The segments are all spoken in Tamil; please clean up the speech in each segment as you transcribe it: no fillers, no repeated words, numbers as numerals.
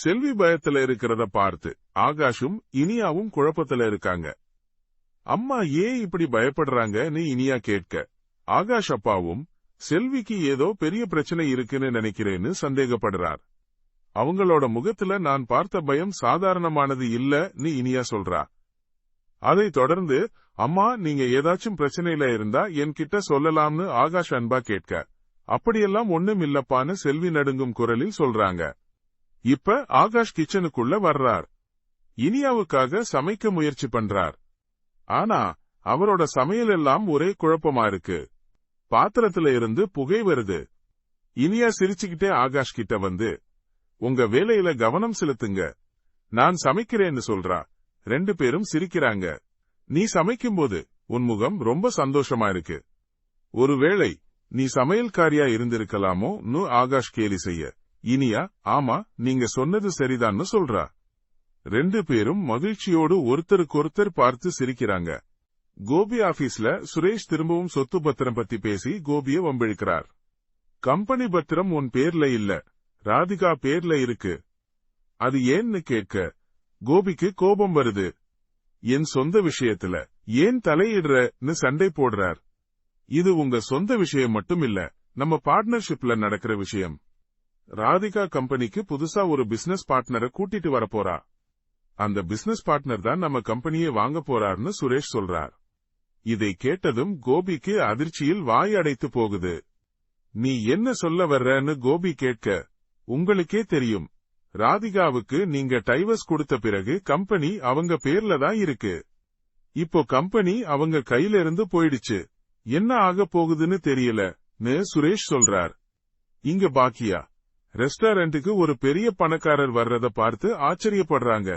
செல்வி பயத்துல இருக்கிறத பார்த்து ஆகாஷும் இனியாவும் குழப்பத்துல இருக்காங்க. அம்மா ஏன் இப்படி பயப்படுறாங்கன்னு இனியா கேட்க, ஆகாஷ் அப்பாவும் செல்விக்கு ஏதோ பெரிய பிரச்சனை இருக்குன்னு நினைக்கிறேன்னு சந்தேகப்படுறார். அவங்களோட முகத்துல நான் பார்த்த பயம் சாதாரணமானது இல்லன்னு இனியா சொல்றா. அதை தொடர்ந்து, அம்மா நீங்க ஏதாச்சும் பிரச்சனையில இருந்தா என்கிட்ட சொல்லலாம்னு ஆகாஷ் அன்பா கேட்க, அப்படியெல்லாம் ஒண்ணும் இல்லப்பான்னு செல்வி நடுங்கும் குரலில் சொல்றாங்க. இப்ப ஆகாஷ் கிச்சனுக்குள்ள வர்றார். இனியாவுக்காக சமைக்க முயற்சி பண்றார். ஆனா அவரோட சமையல் எல்லாம் ஒரே குழப்பமா இருக்கு. பாத்திரத்துல இருந்து புகை வருது. இனியா சிரிச்சுக்கிட்டே ஆகாஷ் கிட்ட வந்து, உங்க வேலையில கவனம் செலுத்துங்க, நான் சமைக்கிறேன்னு சொல்றா. 2 பேரும் சிரிக்கிறாங்க. நீ சமைக்கும்போது உன் முகம் ரொம்ப சந்தோஷமா இருக்கு. ஒருவேளை நீ சமையல்காரியா இருந்திருக்கலாமோன்னு ஆகாஷ் கேலி செய்ய, இனியா ஆமா நீங்க சொன்னது சரிதான்னு சொல்றா. 2 பேரும் மகிழ்ச்சியோடு ஒருத்தருக்கொருத்தர் பார்த்து சிரிக்கிறாங்க. கோபி ஆபீஸ்ல சுரேஷ் திரும்பவும் சொத்து பத்திரம் பத்தி பேசி கோபிய வம்பிழுக்கிறார். கம்பெனி பத்திரம் உன் பேர்ல இல்ல, ராதிகா பேர்ல இருக்கு. அது ஏன்னு கேட்க கோபிக்கு கோபம் வருது. என் சொந்த விஷயத்துல ஏன் தலையிடுறன்னு சண்டை போடுறார். இது உங்க சொந்த விஷயம் மட்டும் இல்ல, நம்ம பார்ட்னர்ஷிப்ல நடக்கிற விஷயம். ராதிகா கம்பெனிக்கு புதுசா ஒரு பிசினஸ் பார்ட்னரை கூட்டிட்டு வரப்போறா. அந்த பிசினஸ் பார்ட்னர் தான் நம்ம கம்பெனியை வாங்க போறார்னு சுரேஷ் சொல்றார். இதை கேட்டதும் கோபிக்கு அதிர்ச்சியில் வாய் அடைத்து போகுது. நீ என்ன சொல்ல வர்றன்னு கோபி கேட்க, உங்களுக்கே தெரியும், ராதிகாவுக்கு நீங்க டைவர்ஸ் கொடுத்த பிறகு கம்பெனி அவங்க பேர்ல தான் இருக்கு. இப்போ கம்பெனி அவங்க கையில இருந்து போயிடுச்சு, என்ன ஆக போகுதுன்னு தெரியலன்னு சுரேஷ் சொல்றார். இங்க பாக்கியா ரெஸ்டாரண்ட்டுக்கு ஒரு பெரிய பணக்காரர் வர்றத பார்த்து ஆச்சரியப்படுறாங்க.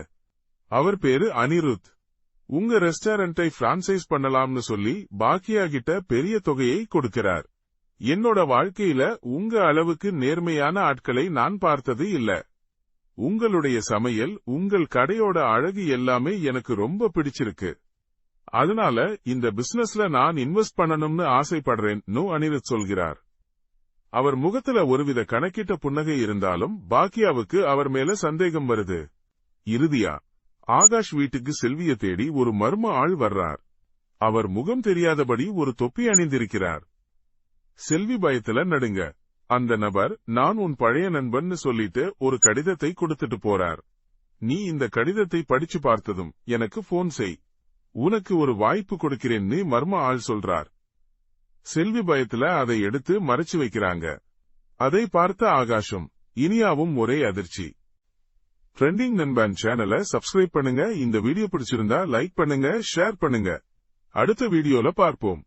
அவர் பேரு அனிருத். உங்க ரெஸ்டாரண்டை பிரான்சைஸ் பண்ணலாம்னு சொல்லி பாக்கியா கிட்ட பெரிய தொகையை கொடுக்கிறார். என்னோட வாழ்க்கையில உங்க அளவுக்கு நேர்மையான ஆட்களை நான் பார்த்தது இல்ல. உங்களுடைய சமையல், உங்கள் கடையோட அழகு எல்லாமே எனக்கு ரொம்ப பிடிச்சிருக்கு. அதனால இந்த பிசினஸ்ல நான் இன்வெஸ்ட் பண்ணணும்னு ஆசைப்படுறேன்னு அனிருத் சொல்கிறார். அவர் முகத்துல ஒருவித கணக்கிட்ட புன்னகை இருந்தாலும் பாக்கியாவுக்கு அவர் மேல சந்தேகம் வருது. இறுதியா ஆகாஷ் வீட்டுக்கு செல்விய தேடி ஒரு மர்ம ஆள் வர்றார். அவர் முகம் தெரியாதபடி ஒரு தொப்பி அணிந்திருக்கிறார். செல்வி பயத்துல நடுங்க. அந்த நபர் நான் உன் பழைய நண்பன்னு சொல்லிட்டு ஒரு கடிதத்தை கொடுத்துட்டு போறார். நீ இந்த கடிதத்தை படிச்சு பார்த்ததும் எனக்கு போன் செய், உனக்கு ஒரு வாய்ப்பு கொடுக்கிறேன்னு மர்ம ஆள் சொல்றார். செல்வி பயத்துல அதை எடுத்து மறைச்சு வைக்கிறாங்க. அதை பார்த்த ஆகாஷும் இனியாவும் ஒரே அதிர்ச்சி. ட்ரெண்டிங் நண்பன் சேனலை சப்ஸ்கிரைப் பண்ணுங்க. இந்த வீடியோ பிடிச்சிருந்தா லைக் பண்ணுங்க, ஷேர் பண்ணுங்க. அடுத்த வீடியோல பார்ப்போம்.